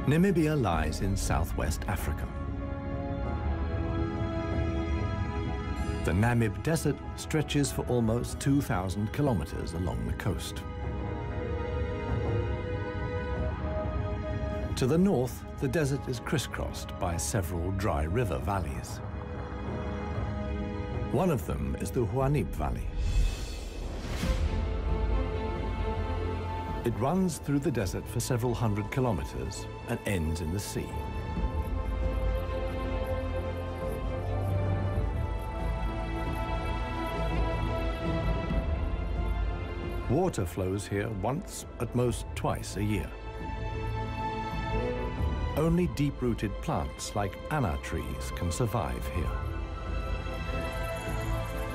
Namibia lies in southwest Africa. The Namib Desert stretches for almost 2,000 kilometers along the coast. To the north, the desert is crisscrossed by several dry river valleys. One of them is the Huanib Valley. It runs through the desert for several hundred kilometers and ends in the sea. Water flows here once, at most twice a year. Only deep-rooted plants like anna trees can survive here.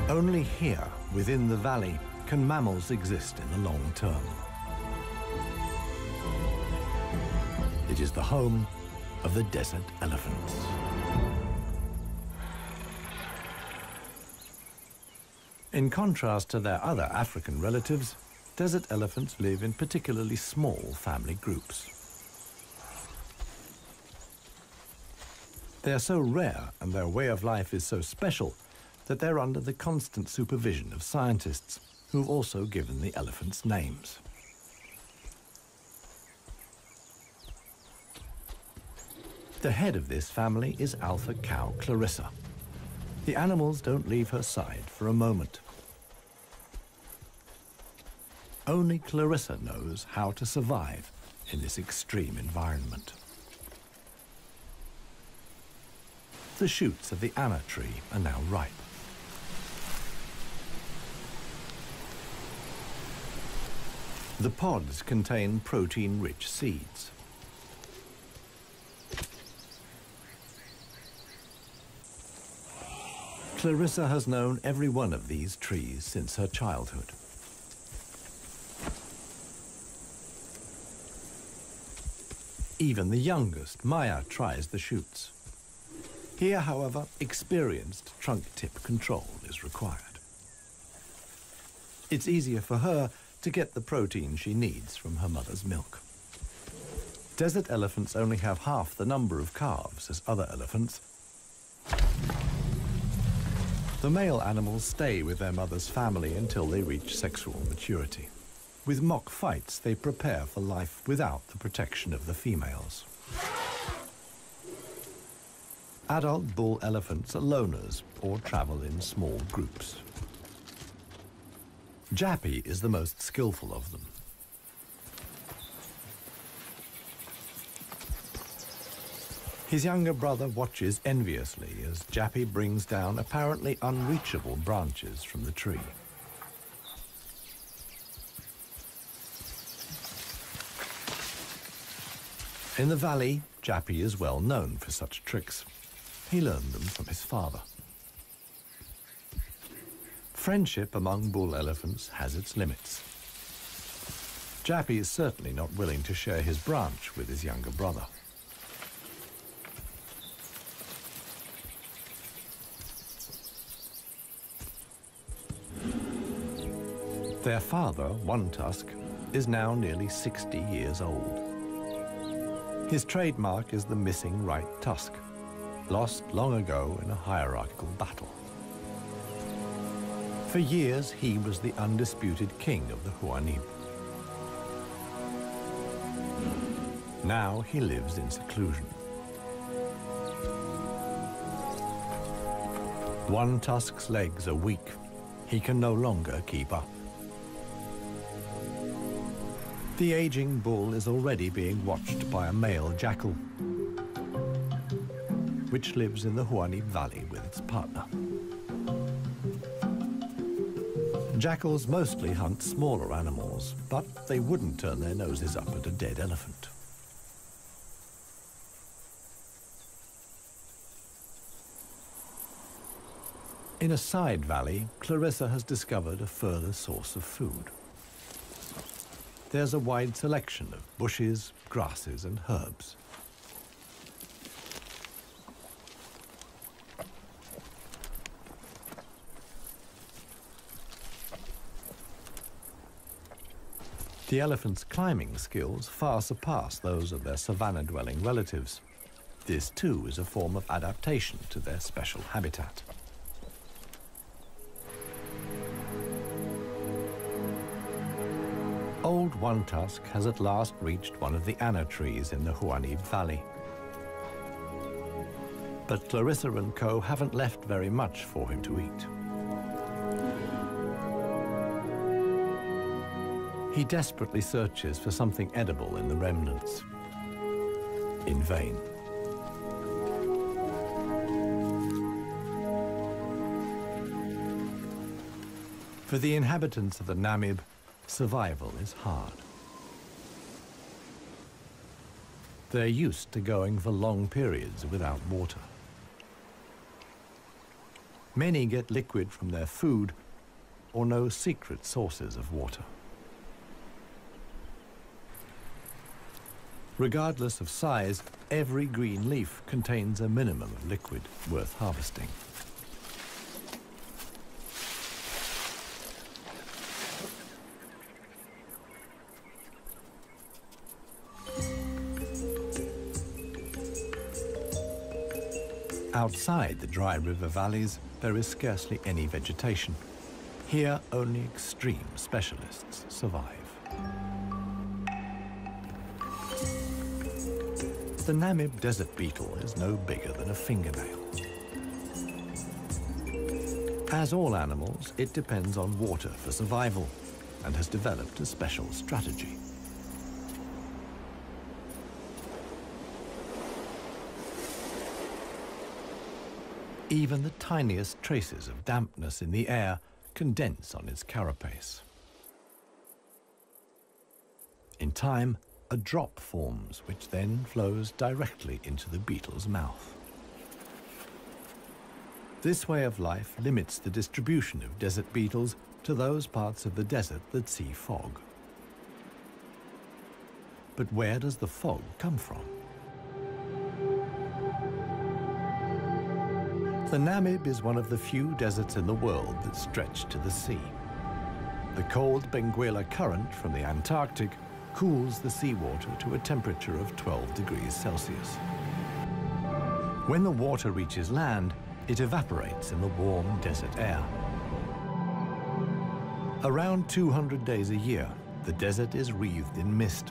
Only here, within the valley, can mammals exist in the long term. It is the home of the desert elephants. In contrast to their other African relatives, desert elephants live in particularly small family groups. They are so rare and their way of life is so special that they're under the constant supervision of scientists who've also given the elephants names. The head of this family is alpha cow Clarissa. The animals don't leave her side for a moment. Only Clarissa knows how to survive in this extreme environment. The shoots of the anna tree are now ripe. The pods contain protein-rich seeds. Clarissa has known every one of these trees since her childhood. Even the youngest, Maya, tries the shoots. Here, however, experienced trunk-tip control is required. It's easier for her to get the protein she needs from her mother's milk. Desert elephants only have half the number of calves as other elephants. The male animals stay with their mother's family until they reach sexual maturity. With mock fights, they prepare for life without the protection of the females. Adult bull elephants are loners or travel in small groups. Jappy is the most skillful of them. His younger brother watches enviously as Jappy brings down apparently unreachable branches from the tree. In the valley, Jappy is well known for such tricks. He learned them from his father. Friendship among bull elephants has its limits. Jappy is certainly not willing to share his branch with his younger brother. Their father, One Tusk, is now nearly 60 years old. His trademark is the missing right tusk, lost long ago in a hierarchical battle. For years, he was the undisputed king of the Huanib. Now he lives in seclusion. One Tusk's legs are weak. He can no longer keep up. The aging bull is already being watched by a male jackal, which lives in the Huanib Valley with its partner. Jackals mostly hunt smaller animals, but they wouldn't turn their noses up at a dead elephant. In a side valley, Clarissa has discovered a further source of food. There's a wide selection of bushes, grasses, and herbs. The elephants' climbing skills far surpass those of their savanna-dwelling relatives. This, too, is a form of adaptation to their special habitat. Old One Tusk has at last reached one of the anna trees in the Huanib Valley. But Clarissa and co. haven't left very much for him to eat. He desperately searches for something edible in the remnants. In vain. For the inhabitants of the Namib, survival is hard. They're used to going for long periods without water. Many get liquid from their food or know secret sources of water. Regardless of size, every green leaf contains a minimum of liquid worth harvesting. Outside the dry river valleys, there is scarcely any vegetation. Here, only extreme specialists survive. The Namib desert beetle is no bigger than a fingernail. As all animals, it depends on water for survival and has developed a special strategy. Even the tiniest traces of dampness in the air condense on its carapace. In time, a drop forms, which then flows directly into the beetle's mouth. This way of life limits the distribution of desert beetles to those parts of the desert that see fog. But where does the fog come from? The Namib is one of the few deserts in the world that stretch to the sea. The cold Benguela current from the Antarctic cools the seawater to a temperature of 12 degrees Celsius. When the water reaches land, it evaporates in the warm desert air. Around 200 days a year, the desert is wreathed in mist,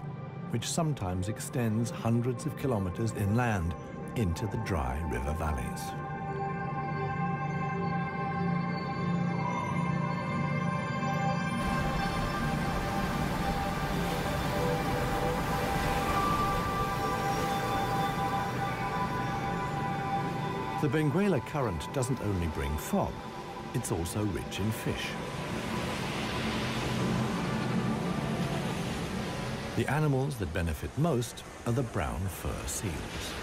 which sometimes extends hundreds of kilometers inland into the dry river valleys. The Benguela current doesn't only bring fog, it's also rich in fish. The animals that benefit most are the brown fur seals.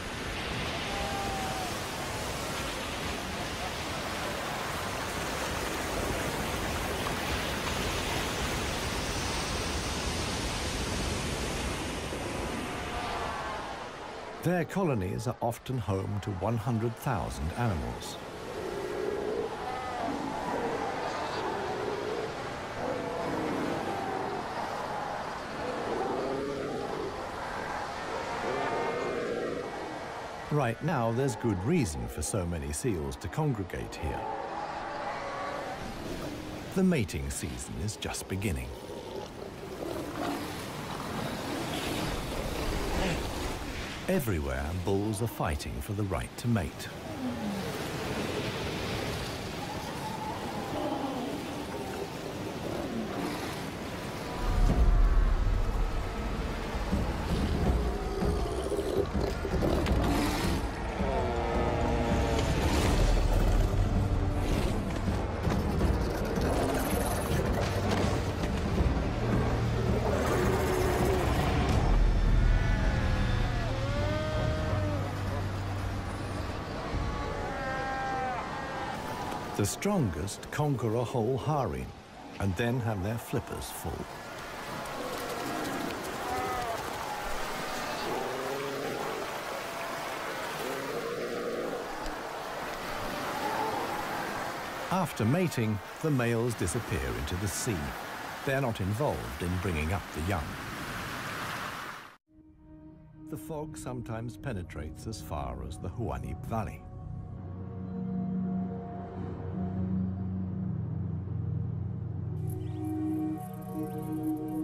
Their colonies are often home to 100,000 animals. Right now, there's good reason for so many seals to congregate here. The mating season is just beginning. Everywhere, bulls are fighting for the right to mate. The strongest conquer a whole harem and then have their flippers full. After mating, the males disappear into the sea, They're not involved in bringing up the young. The fog sometimes penetrates as far as the Huanib Valley.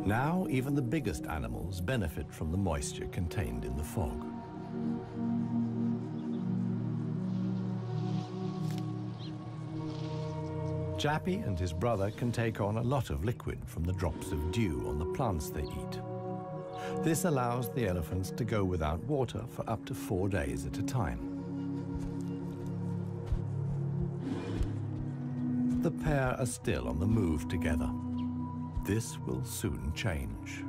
Now, even the biggest animals benefit from the moisture contained in the fog. Jappy and his brother can take on a lot of liquid from the drops of dew on the plants they eat. This allows the elephants to go without water for up to 4 days at a time. The pair are still on the move together. This will soon change.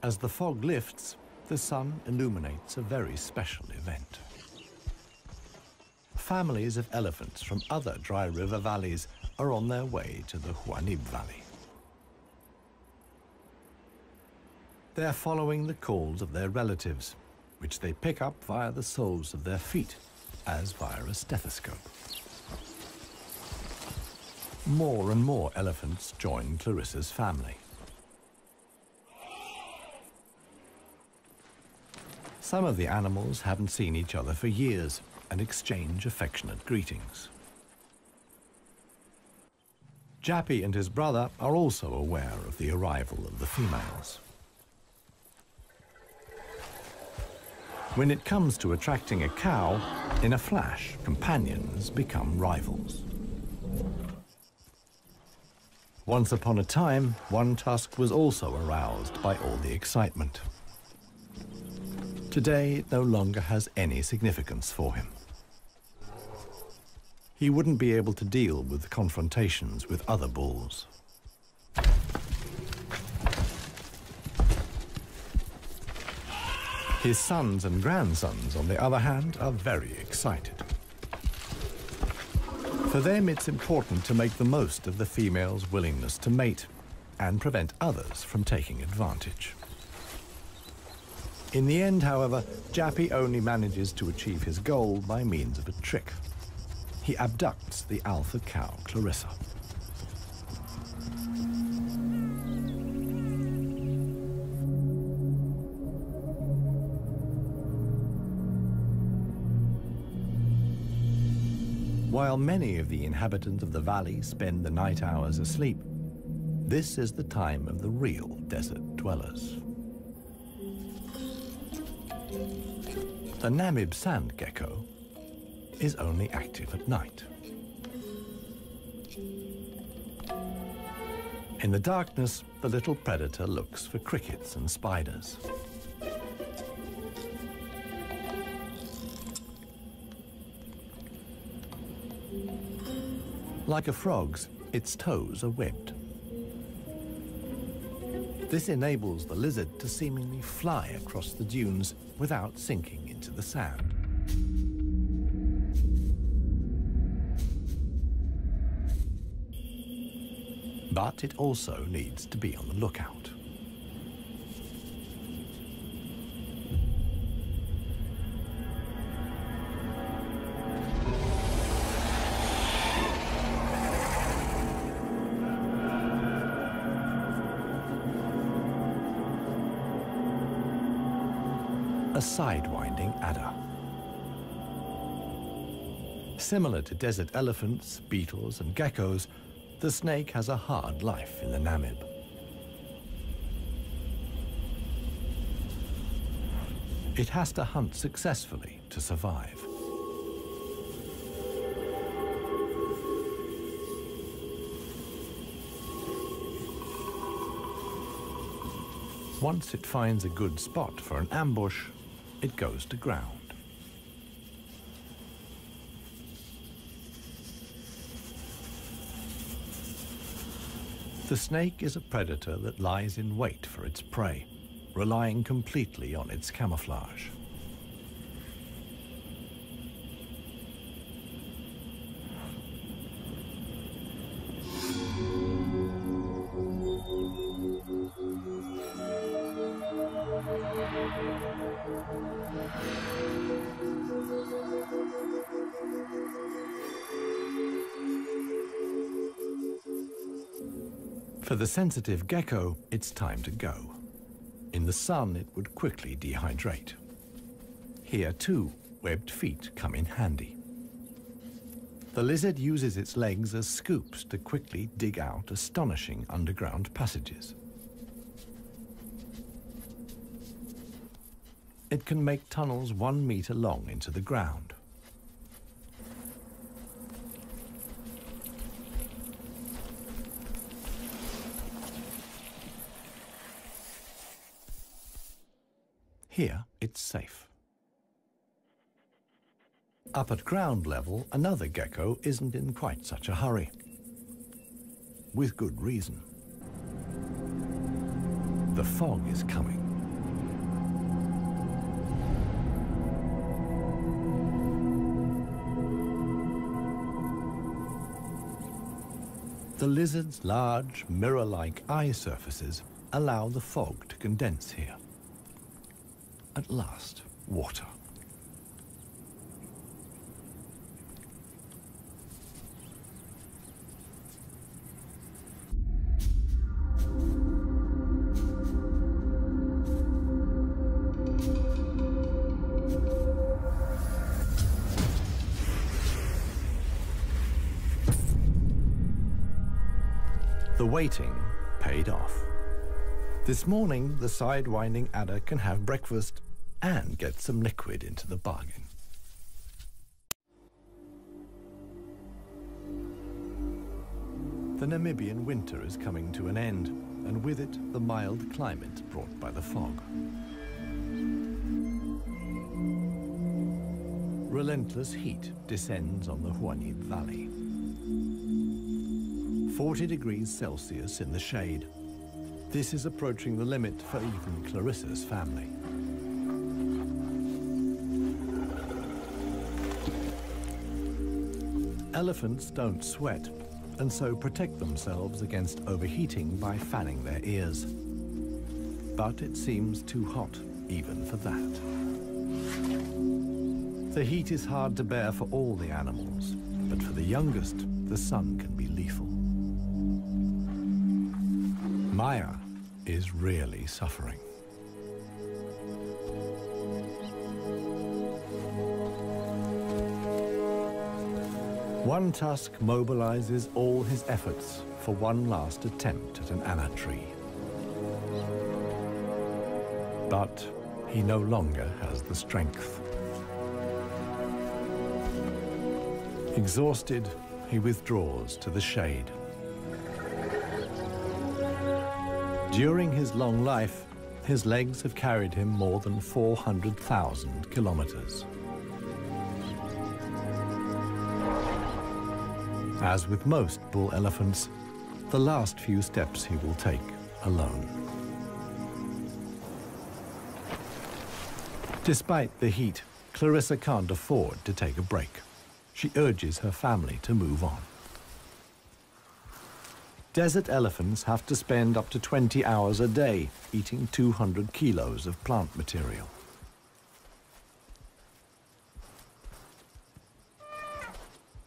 As the fog lifts, the sun illuminates a very special event. Families of elephants from other dry river valleys are on their way to the Huanib Valley. They're following the calls of their relatives, which they pick up via the soles of their feet, as via a stethoscope. More and more elephants join Clarissa's family. Some of the animals haven't seen each other for years and exchange affectionate greetings. Jappy and his brother are also aware of the arrival of the females. When it comes to attracting a cow, in a flash, companions become rivals. Once upon a time, One Tusk was also aroused by all the excitement. Today, it no longer has any significance for him. He wouldn't be able to deal with confrontations with other bulls. His sons and grandsons, on the other hand, are very excited. For them, it's important to make the most of the female's willingness to mate and prevent others from taking advantage. In the end, however, Jappy only manages to achieve his goal by means of a trick. He abducts the alpha cow, Clarissa. While many of the inhabitants of the valley spend the night hours asleep, this is the time of the real desert dwellers. The Namib sand gecko is only active at night. In the darkness, the little predator looks for crickets and spiders. Like a frog's, its toes are webbed. This enables the lizard to seemingly fly across the dunes without sinking into the sand. But it also needs to be on the lookout. A sidewinding adder. Similar to desert elephants, beetles, and geckos, the snake has a hard life in the Namib. It has to hunt successfully to survive. Once it finds a good spot for an ambush, it goes to ground. The snake is a predator that lies in wait for its prey, relying completely on its camouflage. For the sensitive gecko, it's time to go. In the sun, it would quickly dehydrate. Here, too, webbed feet come in handy. The lizard uses its legs as scoops to quickly dig out astonishing underground passages. It can make tunnels 1 meter long into the ground. Here, it's safe. Up at ground level, another gecko isn't in quite such a hurry. With good reason. The fog is coming. The lizard's large, mirror-like eye surfaces allow the fog to condense here. At last, water. The waiting paid off. This morning, the sidewinding adder can have breakfast and get some liquid into the bargain. The Namibian winter is coming to an end, and with it, the mild climate brought by the fog. Relentless heat descends on the Huanyi Valley. 40 degrees Celsius in the shade. This is approaching the limit for even Clarissa's family. Elephants don't sweat, and so protect themselves against overheating by fanning their ears. But it seems too hot, even for that. The heat is hard to bear for all the animals, but for the youngest, the sun can be lethal. Maya is really suffering. One tusk mobilizes all his efforts for one last attempt at an anna tree. But he no longer has the strength. Exhausted, he withdraws to the shade. During his long life, his legs have carried him more than 400,000 kilometers. As with most bull elephants, the last few steps he will take alone. Despite the heat, Clarissa can't afford to take a break. She urges her family to move on. Desert elephants have to spend up to 20 hours a day eating 200 kilos of plant material.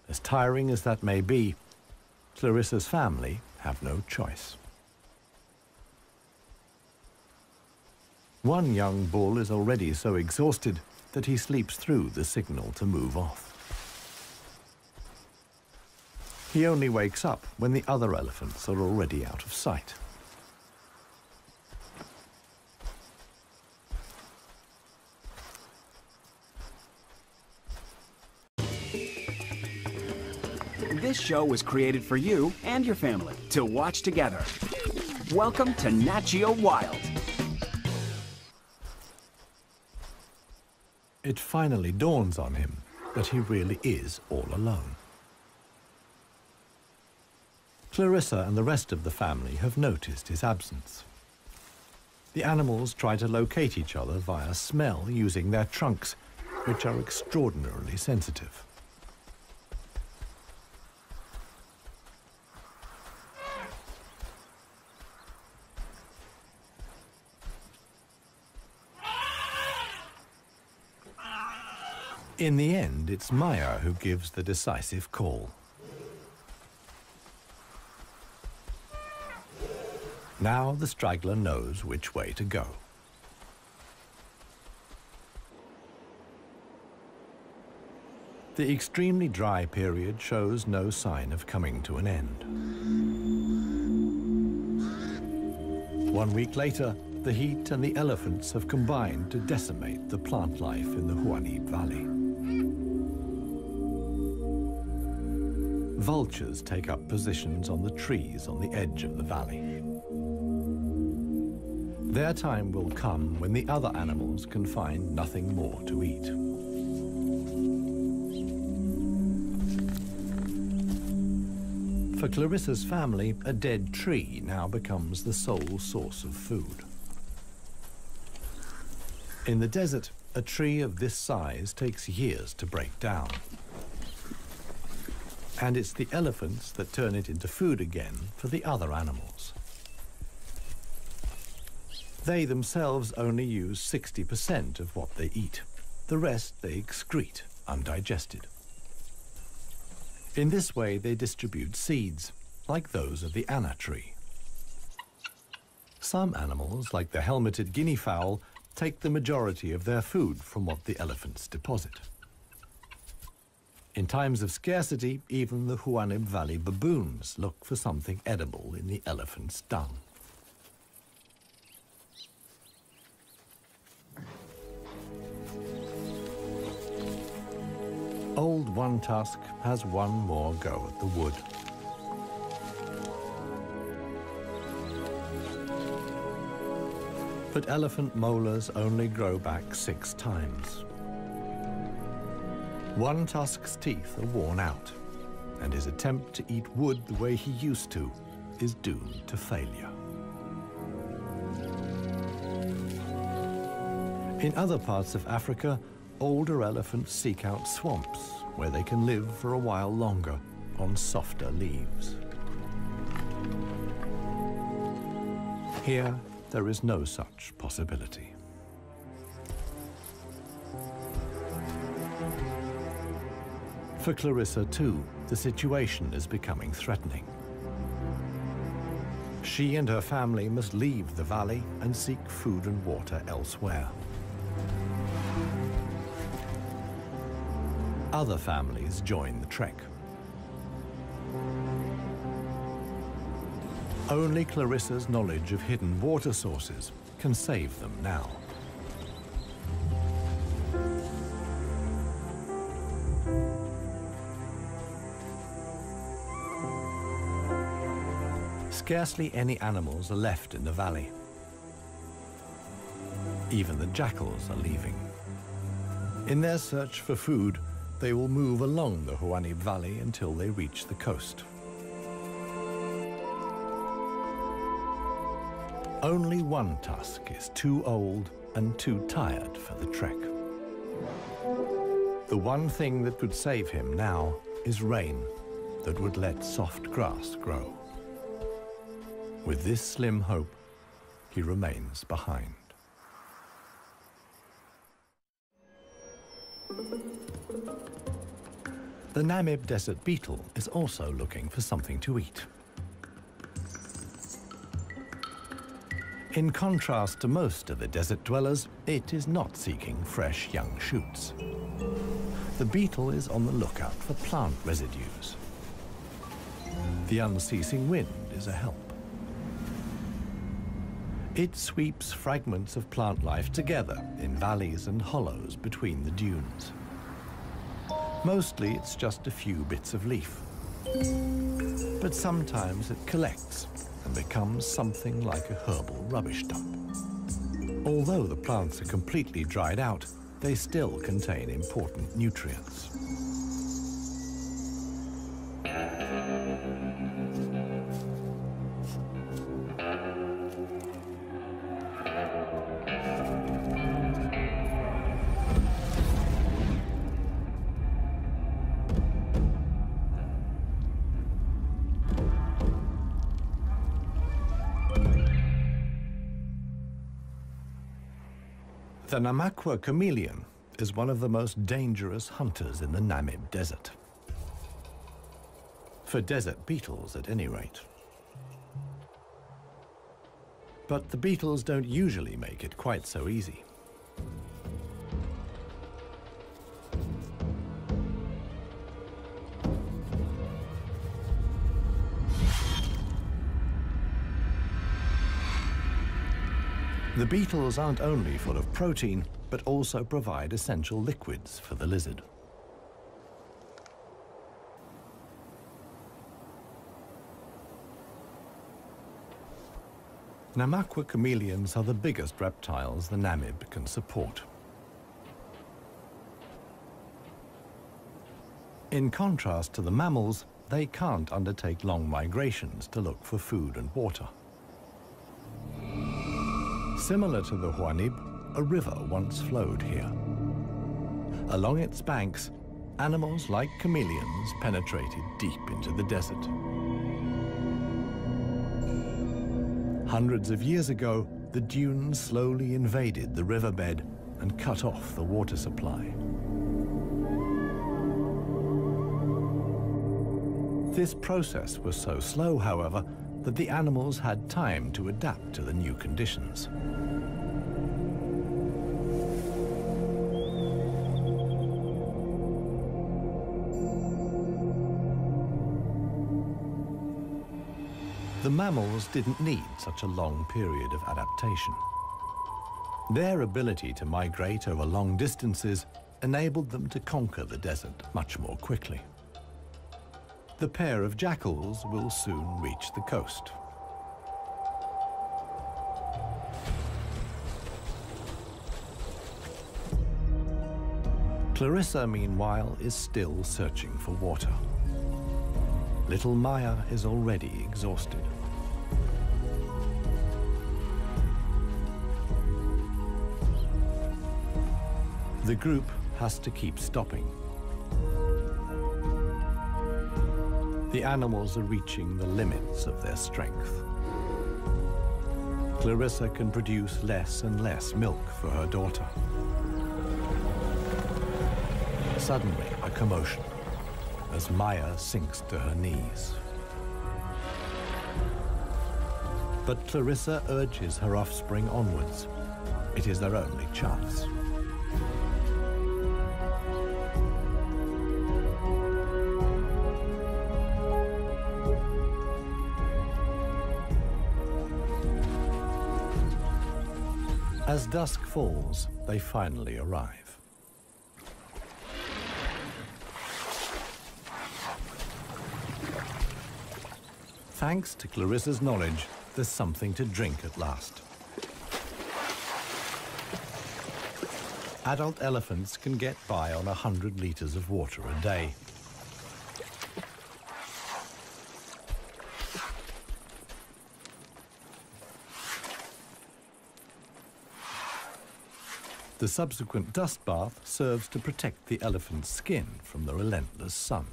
As tiring as that may be, Clarissa's family have no choice. One young bull is already so exhausted that he sleeps through the signal to move off. He only wakes up when the other elephants are already out of sight. This show was created for you and your family to watch together. Welcome to Nat Geo Wild. It finally dawns on him that he really is all alone. Clarissa and the rest of the family have noticed his absence. The animals try to locate each other via smell using their trunks, which are extraordinarily sensitive. In the end, it's Maya who gives the decisive call. Now the straggler knows which way to go. The extremely dry period shows no sign of coming to an end. 1 week later, the heat and the elephants have combined to decimate the plant life in the Huanib Valley. Vultures take up positions on the trees on the edge of the valley. Their time will come when the other animals can find nothing more to eat. For Clarissa's family, a dead tree now becomes the sole source of food. In the desert, a tree of this size takes years to break down. And it's the elephants that turn it into food again for the other animals. They themselves only use 60% of what they eat. The rest they excrete undigested. In this way, they distribute seeds, like those of the anna tree. Some animals, like the helmeted guinea fowl, take the majority of their food from what the elephants deposit. In times of scarcity, even the Huanib Valley baboons look for something edible in the elephant's dung. Old One Tusk has one more go at the wood. But elephant molars only grow back 6 times. One Tusk's teeth are worn out, and his attempt to eat wood the way he used to is doomed to failure. In other parts of Africa, older elephants seek out swamps where they can live for a while longer on softer leaves. Here, there is no such possibility. For Clarissa, too, the situation is becoming threatening. She and her family must leave the valley and seek food and water elsewhere. Other families join the trek. Only Clarissa's knowledge of hidden water sources can save them now. Scarcely any animals are left in the valley. Even the jackals are leaving. In their search for food, they will move along the Huanib Valley until they reach the coast. Only One Tusk is too old and too tired for the trek. The one thing that could save him now is rain that would let soft grass grow. With this slim hope, he remains behind. The Namib desert beetle is also looking for something to eat. In contrast to most of the desert dwellers, it is not seeking fresh young shoots. The beetle is on the lookout for plant residues. The unceasing wind is a help. It sweeps fragments of plant life together in valleys and hollows between the dunes. Mostly it's just a few bits of leaf. But sometimes it collects and becomes something like a herbal rubbish dump. Although the plants are completely dried out, they still contain important nutrients. The Namakwa chameleon is one of the most dangerous hunters in the Namib desert. For desert beetles, at any rate. But the beetles don't usually make it quite so easy. The beetles aren't only full of protein, but also provide essential liquids for the lizard. Namaqua chameleons are the biggest reptiles the Namib can support. In contrast to the mammals, they can't undertake long migrations to look for food and water. Similar to the Huanib, a river once flowed here. Along its banks, animals like chameleons penetrated deep into the desert. Hundreds of years ago, the dunes slowly invaded the riverbed and cut off the water supply. This process was so slow, however, that the animals had time to adapt to the new conditions. The mammals didn't need such a long period of adaptation. Their ability to migrate over long distances enabled them to conquer the desert much more quickly. The pair of jackals will soon reach the coast. Clarissa, meanwhile, is still searching for water. Little Maya is already exhausted. The group has to keep stopping. The animals are reaching the limits of their strength. Clarissa can produce less and less milk for her daughter. Suddenly, a commotion as Maya sinks to her knees. But Clarissa urges her offspring onwards. It is their only chance. As dusk falls, they finally arrive. Thanks to Clarissa's knowledge, there's something to drink at last. Adult elephants can get by on 100 liters of water a day. The subsequent dust bath serves to protect the elephant's skin from the relentless sun.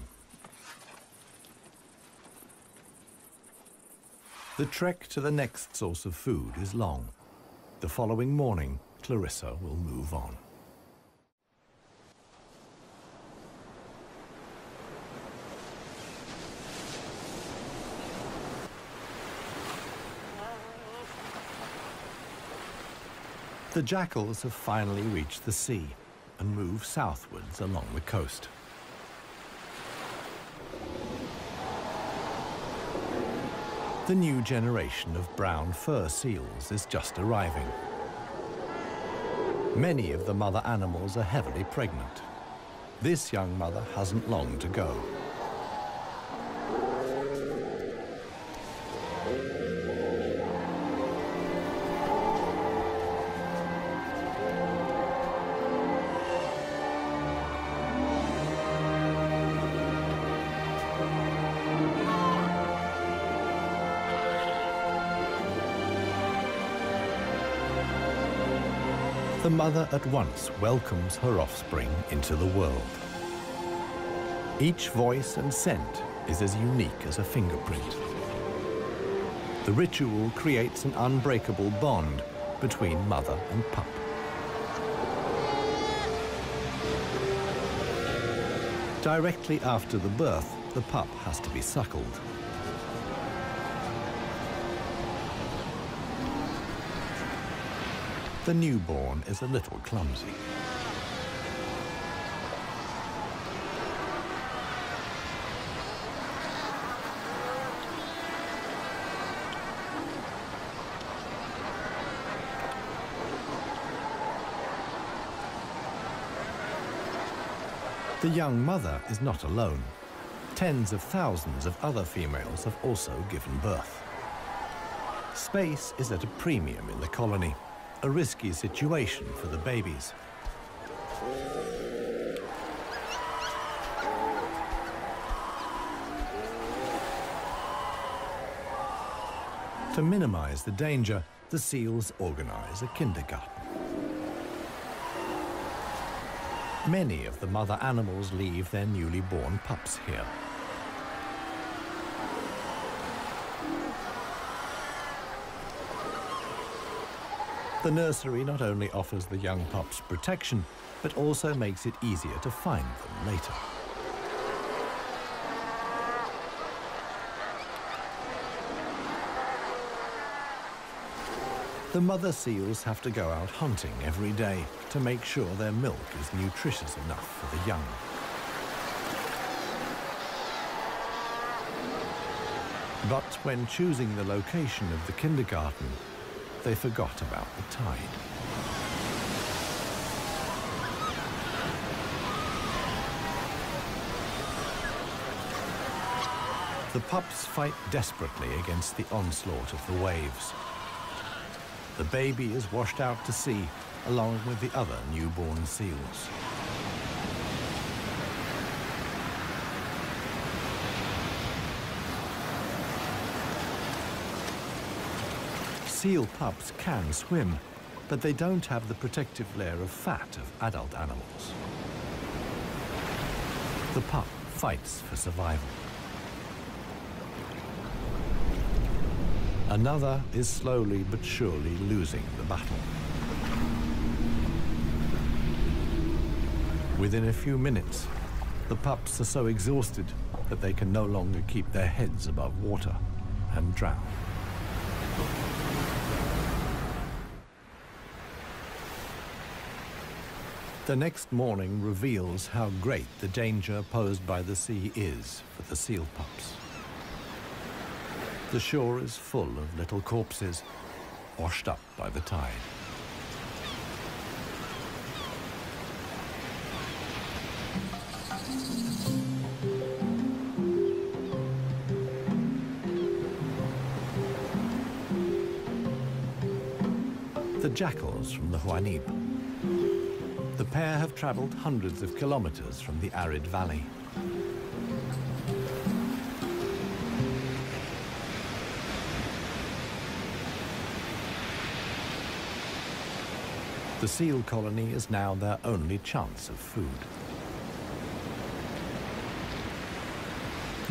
The trek to the next source of food is long. The following morning, Clarissa will move on. The jackals have finally reached the sea and move southwards along the coast. The new generation of brown fur seals is just arriving. Many of the mother animals are heavily pregnant. This young mother hasn't long to go. The mother at once welcomes her offspring into the world. Each voice and scent is as unique as a fingerprint. The ritual creates an unbreakable bond between mother and pup. Directly after the birth, the pup has to be suckled. The newborn is a little clumsy. The young mother is not alone. Tens of thousands of other females have also given birth. Space is at a premium in the colony, a risky situation for the babies. To minimize the danger, the seals organize a kindergarten. Many of the mother animals leave their newly born pups here. The nursery not only offers the young pups protection, but also makes it easier to find them later. The mother seals have to go out hunting every day to make sure their milk is nutritious enough for the young. But when choosing the location of the kindergarten, they forgot about the tide. The pups fight desperately against the onslaught of the waves. The baby is washed out to sea along with the other newborn seals. Seal pups can swim, but they don't have the protective layer of fat of adult animals. The pup fights for survival. Another is slowly but surely losing the battle. Within a few minutes, the pups are so exhausted that they can no longer keep their heads above water and drown. The next morning reveals how great the danger posed by the sea is for the seal pups. The shore is full of little corpses, washed up by the tide. The jackals from the Huanib. The pair have traveled hundreds of kilometers from the arid valley. The seal colony is now their only chance of food.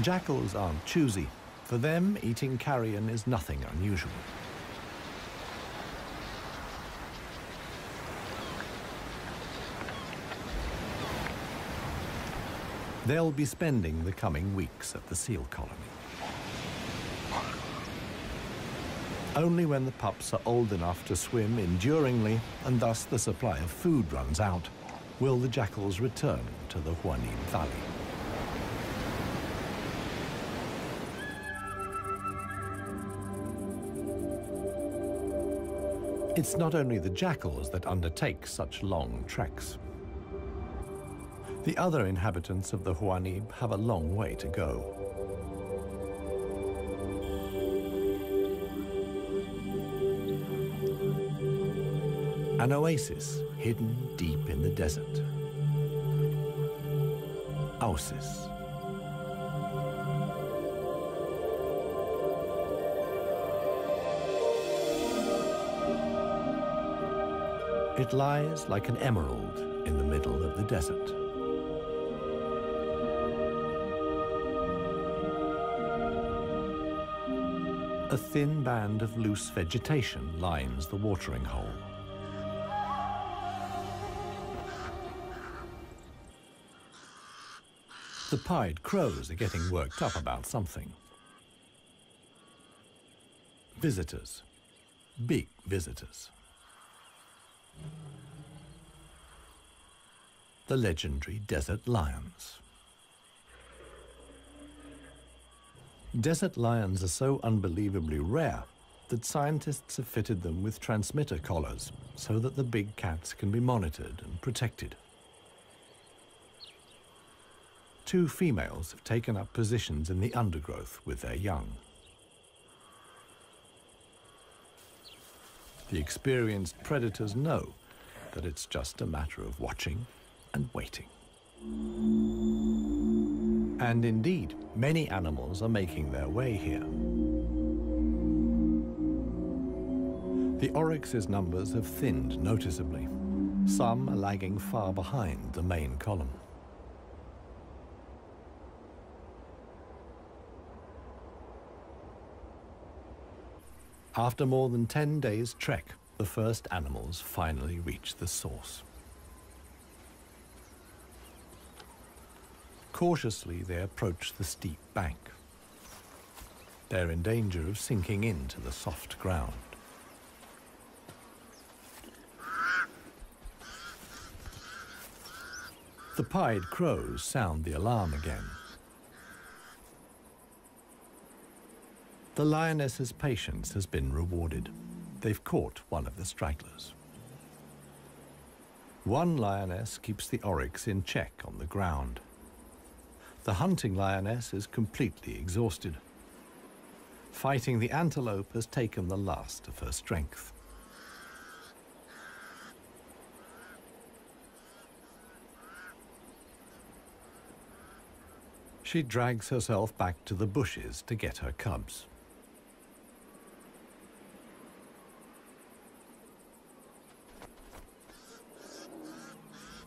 Jackals aren't choosy. For them, eating carrion is nothing unusual. They'll be spending the coming weeks at the seal colony. Only when the pups are old enough to swim enduringly, and thus the supply of food runs out, will the jackals return to the Huanib Valley. It's not only the jackals that undertake such long treks. The other inhabitants of the Huanib have a long way to go. An oasis hidden deep in the desert. Oasis. It lies like an emerald in the middle of the desert. A thin band of loose vegetation lines the watering hole. The pied crows are getting worked up about something. Visitors. Big visitors. the legendary desert lions. Desert lions are so unbelievably rare that scientists have fitted them with transmitter collars so that the big cats can be monitored and protected. Two females have taken up positions in the undergrowth with their young. The experienced predators know that it's just a matter of watching and waiting. And indeed, many animals are making their way here. The oryx's numbers have thinned noticeably. Some are lagging far behind the main column. After more than 10 days' trek, the first animals finally reach the source. Cautiously, they approach the steep bank. They're in danger of sinking into the soft ground. The pied crows sound the alarm again. The lioness's patience has been rewarded. They've caught one of the stragglers. One lioness keeps the oryx in check on the ground. The hunting lioness is completely exhausted. Fighting the antelope has taken the last of her strength. She drags herself back to the bushes to get her cubs.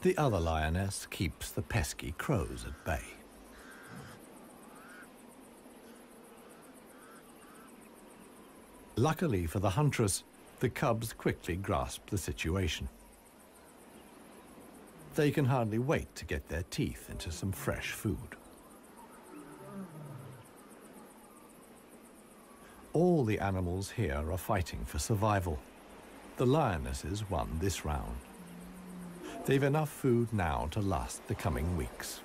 The other lioness keeps the pesky crows at bay. Luckily for the huntress, the cubs quickly grasp the situation. They can hardly wait to get their teeth into some fresh food. All the animals here are fighting for survival. The lionesses won this round. They've enough food now to last the coming weeks.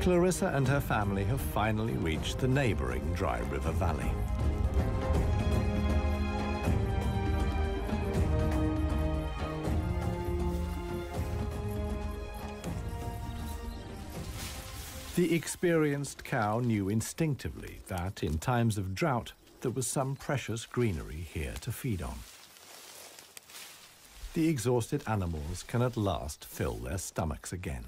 Clarissa and her family have finally reached the neighboring Dry River Valley. The experienced cow knew instinctively that in times of drought, there was some precious greenery here to feed on. The exhausted animals can at last fill their stomachs again.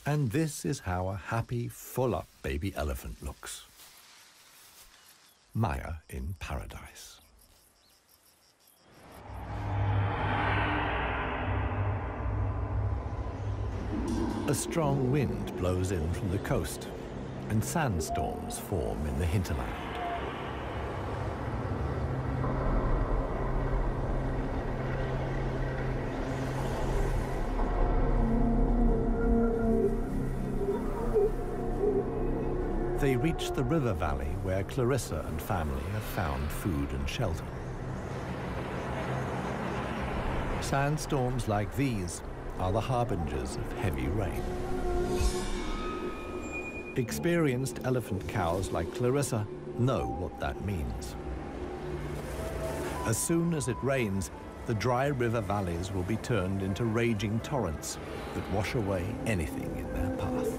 And this is how a happy, full-up baby elephant looks. Maya in paradise. A strong wind blows in from the coast, and sandstorms form in the hinterland. They reach the river valley where Clarissa and family have found food and shelter. Sandstorms like these are the harbingers of heavy rain. Experienced elephant cows like Clarissa know what that means. As soon as it rains, the dry river valleys will be turned into raging torrents that wash away anything in their path.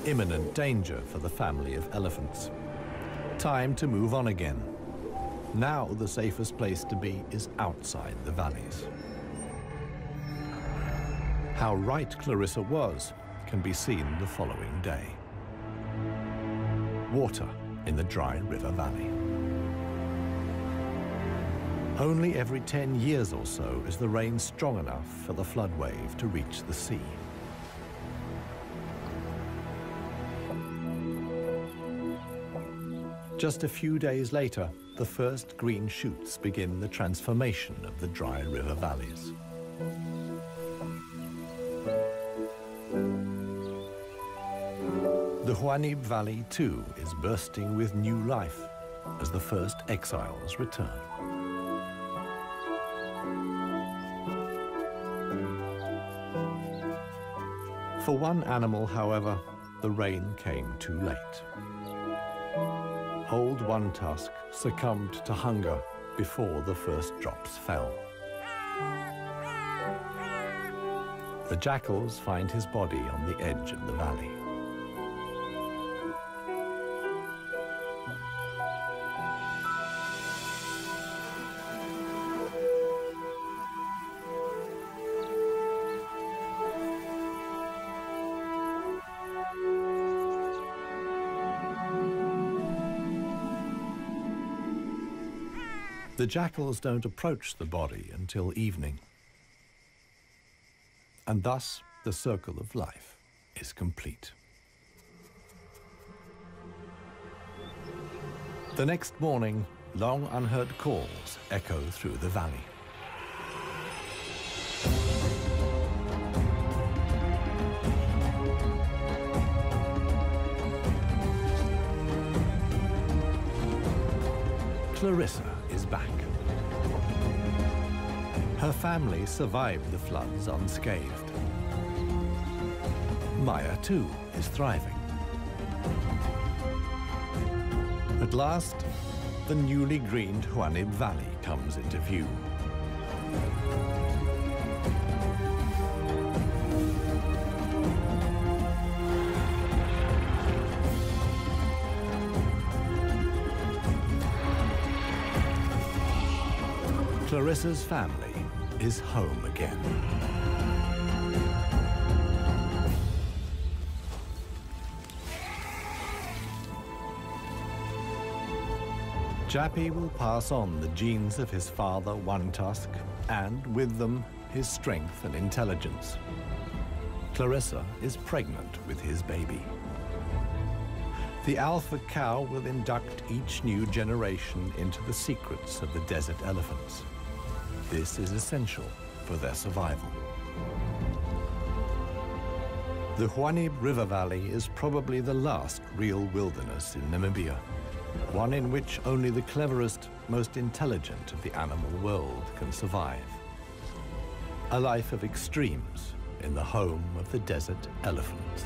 Imminent danger for the family of elephants. Time to move on again. Now the safest place to be is outside the valleys. How right Clarissa was can be seen the following day. Water in the Dry River Valley. Only every 10 years or so is the rain strong enough for the flood wave to reach the sea. Just a few days later, the first green shoots begin the transformation of the dry river valleys. The Huanib Valley, too, is bursting with new life as the first exiles return. For one animal, however, the rain came too late. Old One Tusk succumbed to hunger before the first drops fell. The jackals find his body on the edge of the valley. The jackals don't approach the body until evening. And thus, the circle of life is complete. The next morning, long unheard calls echo through the valley. Clarissa is back. Her family survived the floods unscathed. Maya, too, is thriving. At last, the newly greened Huanib Valley comes into view. Clarissa's family is home again. Jappy will pass on the genes of his father, One Tusk, and with them, his strength and intelligence. Clarissa is pregnant with his baby. The alpha cow will induct each new generation into the secrets of the desert elephants. This is essential for their survival. The Huanib River Valley is probably the last real wilderness in Namibia, one in which only the cleverest, most intelligent of the animal world can survive. A life of extremes in the home of the desert elephants.